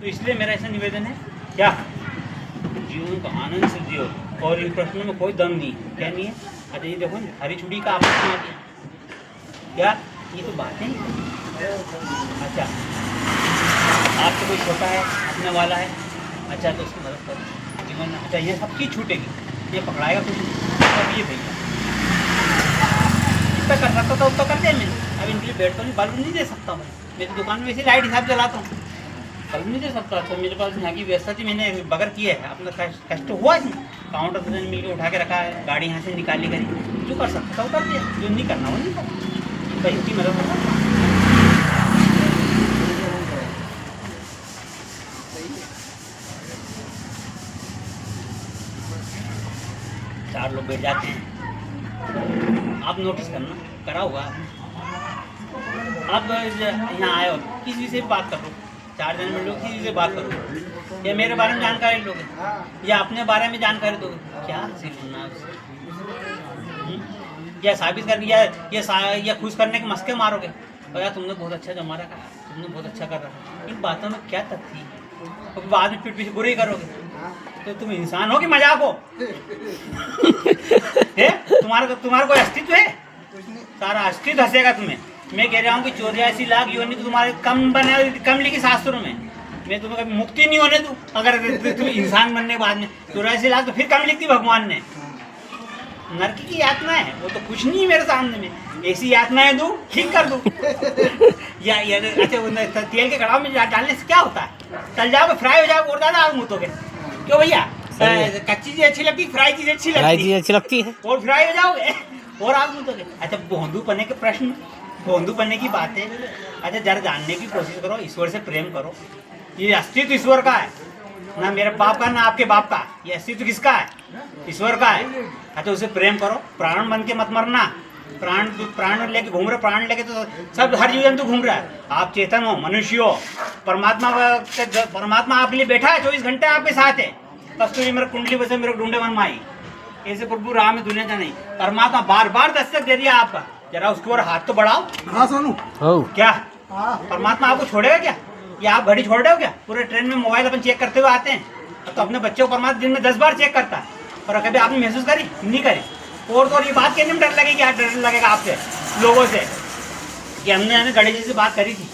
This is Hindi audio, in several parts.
तो इसलिए मेरा ऐसा निवेदन है, क्या जीवन को आनंद से जियो और इन प्रश्नों में कोई दम नहीं है। क्या नहीं है? अच्छा ये देखो हरी छुड़ी का आपस में आ गया, क्या ये तो बातें ही। अच्छा आपसे कोई छोटा है, अपने वाला है, अच्छा तो उसकी मदद करो जीवन में। अच्छा ये सब चीज़ छूटेगी, ये पकड़ाएगा कुछ नहीं। अब ये भैया जितना कर सकता था उतना कर दिया मैंने। अब इनके लिए बेड तो नहीं, बल्ब नहीं दे सकता मैं तो दुकान में वैसे लाइट हिसाब चलाता हूँ, बल्ब नहीं दे सकता। तो मेरे पास यहाँ की व्यवस्था थी, मैंने बगैर किए है, अपना कष्ट हुआ इसमें। काउंटर से मिल के उठा के रखा है, गाड़ी यहाँ से निकाली करी, जो कर सकता था वो कर दिया, जो नहीं करना वो नहीं करना, भाई इसकी मदद करना। 4 लोग बैठ जाते हैं, आप नोटिस करना, करा होगा आप यहाँ आए हो, किस विषय पे बात कर रहे हो? 4 जन मिल लो, किसी से बात करो, या मेरे बारे में जानकारी लोगे या अपने बारे में जानकारी दोगे, क्या हासिल होना है उससे? या साबित कर दिया या खुश करने के मस्के मारोगे, और यार तुमने बहुत अच्छा जमा रखा, तुमने बहुत अच्छा कर रखा। इन बातों में क्या तथ्य है? तो बाद में पीठ पीछे बुरे करोगे, तो तुम इंसान हो कि मजाक हो? तुम्हारा कोई अस्तित्व है? सारा अस्तित्व हंसेगा तुम्हें। मैं कह रहा हूँ कि 84 लाख योनि तो तुम्हारे कम लिखी शास्त्रों में, मैं तुम्हें कभी मुक्ति नहीं होने दूँ। अगर तुम इंसान बनने के बाद में 84 लाख तो फिर कम लिखती भगवान ने। नरक की यातना है वो तो कुछ नहीं है मेरे सामने में, ऐसी यातनाएं दूँ ठीक कर दूँ। या अच्छा तेल के कड़ाव में डालने से क्या होता है? तल जाओगे, फ्राई हो जाओगे और ज़्यादा आग मुतोगे। क्यों भैया? कच्ची चीज़ अच्छी लगती, फ्राई चीज़ अच्छी लगती है और फ्राई हो जाओगे और आग मुतोगे। अच्छा भोंदू बनने के प्रश्न, भोंदू बनने की बातें, अच्छा जरा जानने की कोशिश करो, ईश्वर से प्रेम करो। ये अस्तित्व ईश्वर का है, ना मेरे बाप का ना आपके बाप का। ये अस्तित्व किसका है? ईश्वर का है। अच्छा उसे प्रेम करो, प्राण बन के मत मरना। प्राण लेके घूम रहे, प्राण लेके तो सब हर जीव जंतु घूम रहा है। आप चेतन हो, मनुष्य हो, परमात्मा आपके लिए बैठा है, 24 घंटे आपके साथ है। कस्तूरी मेरे कुंडली बसे मेरे ढूंढे मन माई, ऐसे प्रभु राम में दुनिया नहीं। परमात्मा बार बार दस्तक दे दिया आपका, जरा उसके ओर हाथ तो बढ़ाओ। हाँ सोनू, क्या परमात्मा आपको छोड़ेगा क्या? या आप घड़ी छोड़ रहे हो क्या? पूरे ट्रेन में मोबाइल अपन चेक करते हुए आते हैं, तो अपने बच्चे को परमात्मा दिन में 10 बार चेक करता है, और कभी आपने महसूस करी? नहीं करी। और तो ये बात कहने में डर लगेगी, क्या डर लगेगा आपसे लोगों से कि हमने गणेश जी से बात करी थी,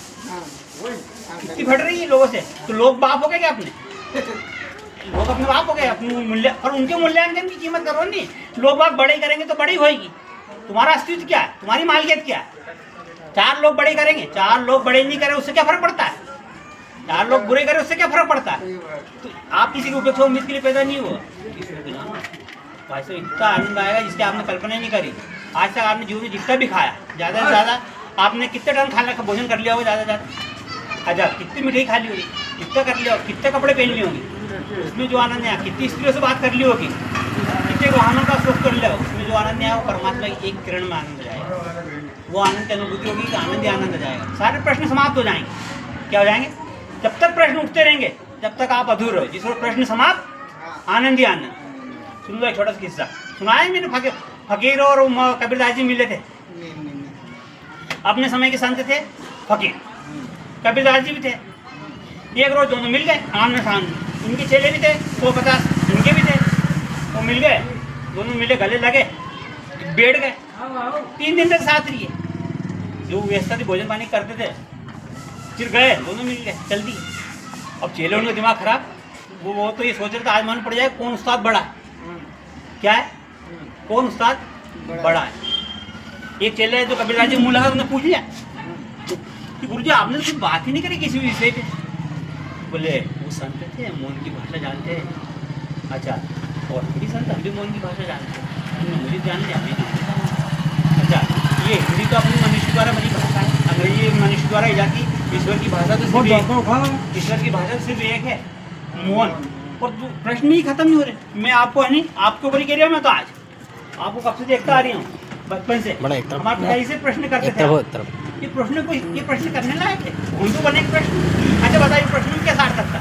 कितनी फट रही है लोगों से। तो लोग बाप हो गए क्या अपने? लोग अपने बाप हो गए, अपने मूल्य और उनके मूल्यांकन की कीमत करो नहीं। लोग बाप बड़े करेंगे तो बड़ी होएगी। तुम्हारा अस्तित्व क्या है? तुम्हारी मालिकियत क्या है? 4 लोग बड़े करेंगे, 4 लोग बड़े नहीं करे उससे क्या फर्क पड़ता है? 4 लोग बुरे करे उससे क्या फर्क पड़ता है? तो आप किसी की उपेक्षा उम्मीद के लिए पैदा नहीं हुआ। भाई साहब इतना आनंद आएगा जिसकी आपने कल्पना ही नहीं करी। आज तक आपने जीवन में जितना भी खाया, ज़्यादा से ज़्यादा आपने कितने टन खाना का भोजन कर लिया होगा? ज़्यादा ज़्यादा अच्छा कितनी मिठाई खा ली होगी, कितना कर लिया होगा, कितने कपड़े पहन लिए होंगे, उसमें जो आनंद आया, कितनी स्त्रियों से बात कर ली होगी, कितने वाहनों का सुख कर लिया, उसमें जो आनंद आया वो परमात्मा की एक किरण में आनंद जाएगा। वो आनंद की अनुभूति होगी कि आनंद ही आनंद आ जाएगा। सारे प्रश्न समाप्त हो जाएंगे। क्या हो जाएंगे? जब तक प्रश्न उठते रहेंगे जब तक आप अधूरे हो। जिस वक्त प्रश्न समाप्त, आनंद ही आनंद। सुन लो एक छोटा सा किस्सा सुनाया मैंने। फकीर और कबीरदास जी मिले थे, अपने समय के संत थे फकीर, कबीरदास जी भी थे। एक रोज दोनों मिल गए आमने सामने। उनके चेले भी थे 150, उनके भी थे, वो मिल गए, दोनों मिले, गले लगे, बैठ गए, 3 दिन तक साथ रहिए। जो व्यवस्था थी भोजन पानी करते थे, फिर गए, दोनों मिल गए, चल दी। अब चेले उनका दिमाग खराब, वो तो ये सोच रहे थे आज मालूम पड़ जाए कौन उस्ताद बड़ा है। क्या है? कौन उस्ताद बड़ा है? एक चेले जो कबीरदास जी मुँह लगा उन्होंने पूछ लिया कि गुरुजी आपने तो कुछ बात ही नहीं करी किसी विषय पे। बोले वो संत थे, मौन की भाषा जानते हैं। अच्छा और भी संत हम भी मौन की भाषा जानते हैं, मुझे जान लिया हमें। अच्छा ये हिंदी तो अपनी मनुष्य द्वारा बनी भाषा है, अंग्रेजी मनुष्य द्वारा ही जाती। ईश्वर की भाषा तो सिर्फ एक, ईश्वर की भाषा सिर्फ एक है, मौन। और प्रश्न ही खत्म नहीं हो रहे। मैं आपको है नहीं, आपके ऊपर ही कह रहा हूँ। मैं तो आज आपको कब से देखता आ रही हूँ, बचपन से। हमारे पिताजी से प्रश्न करते थे, ये प्रश्न करने लायक है, उर्दू बने प्रश्न। अच्छा बताइए प्रश्न में क्या सार्थक था?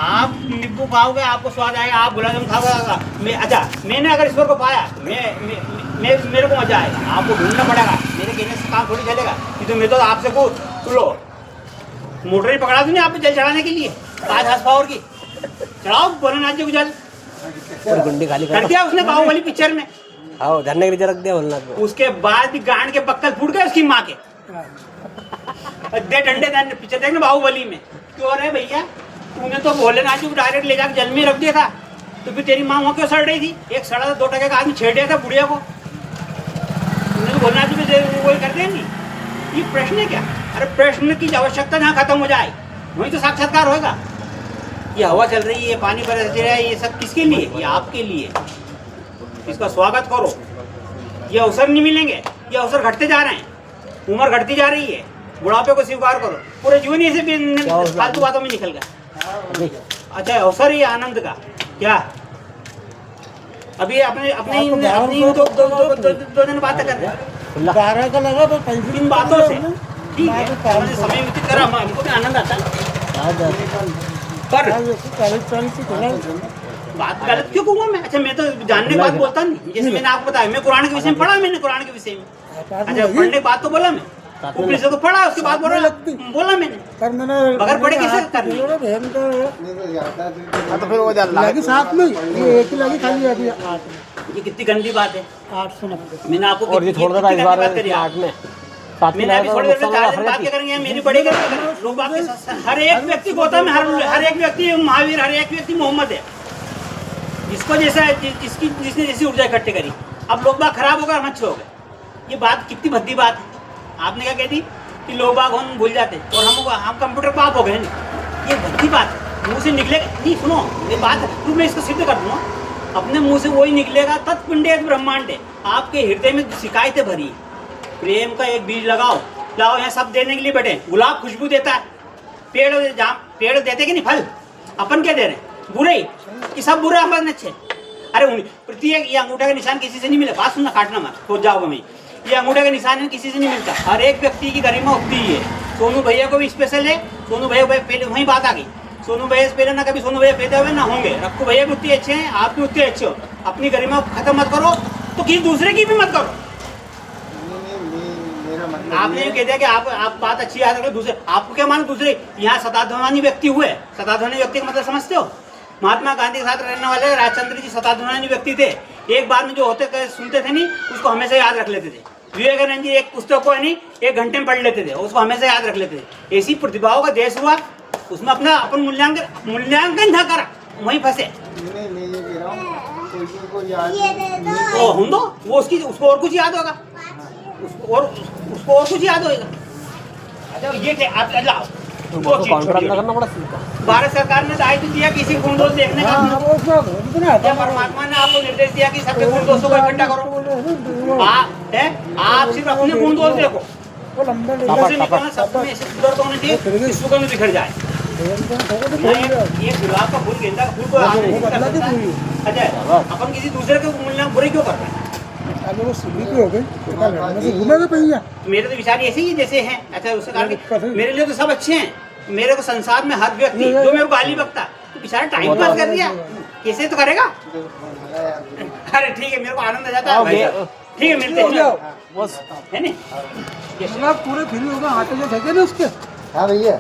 आप नींबू खाओगे आपको स्वाद आएगा, आप गुलाब जामुन खाओगे। अच्छा मैंने अगर ईश्वर को पाया, मेरे को मजा आएगा, आपको ढूंढना पड़ेगा। मेरे कहने से काम थोड़ी चलेगा। तो मैं तो आपसे को लो मोटर ही पकड़ा दूँ आपको जल चढ़ाने के लिए। आज हंस पावर की चढ़ाओ भोलेनाथ जी को जल और गुंडी खाली कर दिया उसने बाहुबली पिक्चर में। आओ धरने के नीचे रख दिया भोलेनाथ को। उसके बाद भी गांड के बक्कल फूट गए उसकी माँ के। दे डंडे दान पिक्चर देखना बाहुबली में। क्यों रहे भैया तूने तो भोलेनाथ जी को डायरेक्ट ले जाकर जल में रख दिया था, तो फिर तेरी माँ वहाँ क्यों सड़ रही थी? एक सड़ा था 2 टके का आदमी छेड़ दिया था बुढ़िया को, तुमने तो भोलेनाथ जी को वही कर देंगी। ये प्रश्न है क्या? अरे प्रश्न की आवश्यकता जहाँ खत्म हो जाए वहीं तो साक्षात्कार होगा। ये हवा चल रही है, पानी बरस रहा है, ये सब किसके लिए? ये आपके लिए। इसका स्वागत करो। ये अवसर नहीं मिलेंगे, ये अवसर घटते जा रहे हैं, उम्र घटती जा रही है, बुढ़ापे को स्वीकार करो। पूरे जीवन ऐसे फालतू बातों में निकल गया। अच्छा अवसर ही आनंद का क्या? अभी अपने अपने दो दिन बातें कर रहे हैं 12 का लगा तो 35 इन बातों से। ठीक है मैंने समय व्यतीत करा, हमको भी आनंद आता है। पर 40 से खुला बात गलत क्यों कहूँगा मैं? अच्छा मैं तो जानने की बात बोलता नहीं। जैसे मैंने आपको बताया मैं कुरान के विषय में पढ़ा, मैंने कुरान के विषय में। अच्छा पढ़ने की बात तो बोला मैं, उपनिषद तो पढ़ा, उसके बाद बोला मैंने। पर मैंने बगैर पढ़े कैसे करनी? तो फिर वो जल लगी साथ में, ये एक ही लगी खाली अभी 8 ये कितनी गंदी बात है। 890 मैंने आपको और ये छोड़ देता इस बार 8 में मैंने अभी थोड़ी देर में 4 दिन बात करेंगे, मेरी बड़ी गलती लोग बात के साथ हर एक व्यक्ति गौतम है, हर एक व्यक्ति महावीर, हर एक व्यक्ति मोहम्मद है। जिसको जैसा जिसने जैसी ऊर्जा इकट्ठी करी। अब लोग बाग खराब होकर हम अच्छे हो गए। ये बात कितनी भद्दी बात है। आपने क्या कह दी कि लोग बाग हम भूल जाते और हम कंप्यूटर पाप हो गए। नहीं ये भद्दी बात है, मुँह से निकलेगा नहीं। सुनो ये बात तू मैं इसको सिद्ध कर दूँगा, अपने मुँह से वही निकलेगा तत्पिंडे ब्रह्मांड है। आपके हृदय में शिकायतें भरी है। प्रेम का एक बीज लगाओ, लाओ यहाँ सब देने के लिए बैठे। गुलाब खुशबू देता है, पेड़ देते कि नहीं फल? अपन क्या दे रहे हैं? बुरे कि सब बुरे अपन अच्छे? अरे प्रत्येक ये अंगूठा का निशान किसी से नहीं मिला। बात सुनना, काटना मत, खोज जाओगे मैं। ये अंगूठा का निशान किसी से नहीं मिलता। हर एक व्यक्ति की गरिमा उठती ही है। सोनू भैया को भी स्पेशल है। सोनू भैया पहले वही बात आ गई। सोनू भैया से पहले ना कभी सोनू भैया पैदा हुए ना होंगे। रक्कू भैया भी उतने अच्छे हैं, आप भी उतने अच्छे हो। अपनी गरिमा खत्म मत करो तो किसी दूसरे की भी मत करो। आपने ये कह दिया कि आप बात अच्छी याद रखो, दूसरे आपको क्या मानो? दूसरे यहाँ शताध्मानी व्यक्ति हुए। शताध्मानी व्यक्ति का मतलब समझते हो? महात्मा गांधी के साथ रहने वाले राजचंद्र जी शताध्मानी व्यक्ति थे। एक बार में जो होते सुनते थे नहीं उसको हमेशा याद रख लेते थे। विवेकानंद जी एक पुस्तक को नहीं 1 घंटे में पढ़ लेते थे, उसको हमेशा याद रख लेते थे। ऐसी प्रतिभाओं का देश हुआ, उसमें अपना अपन मूल्यांकन था करा, वहीं फंसे। हम दो वो उसको और कुछ याद होगा, उसको और कुछ याद होगा। अच्छा ये क्या आप लाओ भारत सरकार ने दायित्व दिया किसी गुण दोष देखने का। परमात्मा ने आपको निर्देश दिया कि सबके गुण दोषों को इकट्ठा करो। आप सिर्फ अपने गुण दोष देखो, सब में ऐसे सुंदर तो होना चाहिए कि सुगंध बिखर जाए। ये गुलाब का फूल, गेंदा का फूल को अच्छा अपन किसी दूसरे के मूल्यांकन बुरे क्यों कर रहे हैं? वो सीधी हो गई घूमेगा पहिया। मेरे तो विचार ऐसे ही जैसे हैं। अच्छा उससे कहा मेरे लिए तो सब अच्छे हैं। मेरे को संसार में हर व्यक्ति जो मेरे को गाली बकता तो बेचारा टाइम पास कर दिया, कैसे तो करेगा। अरे ठीक है, मेरे को आनंद आ जाता है। ठीक है मिलते हैं, है नहीं? पूरे फ्री होगा आटे जो थे ना उसके। हाँ भैया।